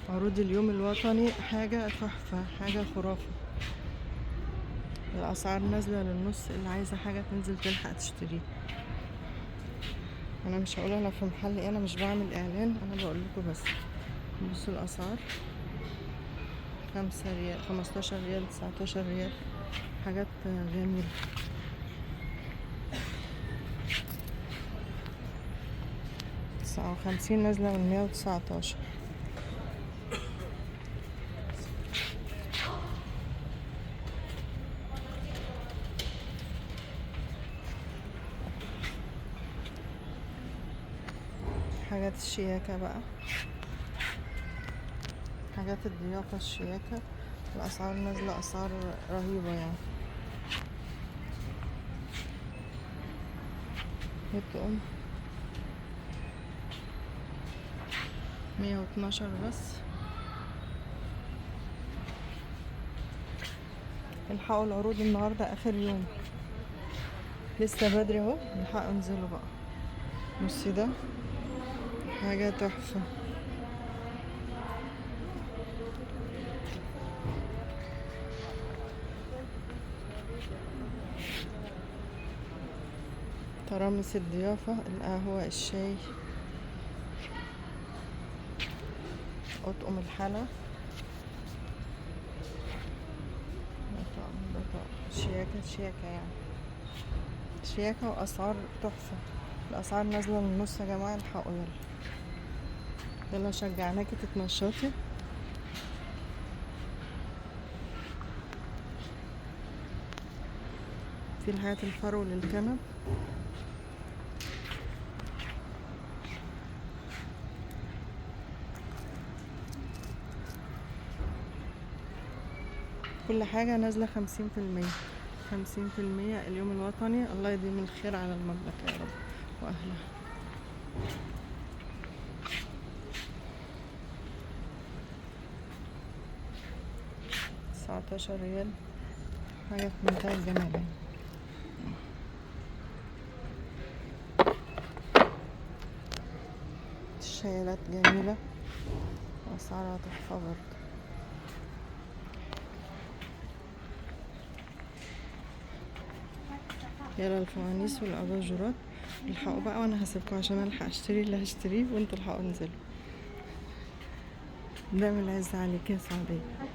عروض اليوم الوطني حاجة تحفة، حاجة خرافة. الأسعار نازلة للنص، اللي عايزة حاجة تنزل تلحق تشتريه. أنا مش هقول أنا في محل إيه، أنا مش بعمل إعلان، أنا بقول لكم بس. بصوا الأسعار، 5 ريال، 15 ريال، 19 ريال، حاجات جميلة. 59 نازلة من 119. حاجات الشياكة بقى، حاجات الضيافة الشياكة، الأسعار نازلة أسعار رهيبة يعني. الطقم 112 بس. الحقوا العروض النهاردة آخر يوم، لسه بدري اهو، الحقوا انزلوا بقى. بصي ده حاجة تحفة. ترامس الضيافة، القهوة، الشاي، أطقم الحلا، ده طقم، ده طقم شياكة شياكة يعني، شياكة وأسعار تحفة. الأسعار نازلة من النص يا جماعة، الحقوا يلا. يلا شجعناكي تتنشطي. في الحاجات الفرو للكنب، كل حاجة نازلة 50%. 50% اليوم الوطني، الله يديم الخير على المملكة يا رب وأهلها. 19 ريال، حاجة في منتهى الجمال يعني. الشيلات جميلة وأسعارها تحفة برضه. يلا الفوانيس والأباجورات، الحقوا بقى وأنا هسيبكم عشان ألحق أشتري اللي هشتريه، وانتوا الحقوا انزلوا. ده من العز عليك يا سعدية.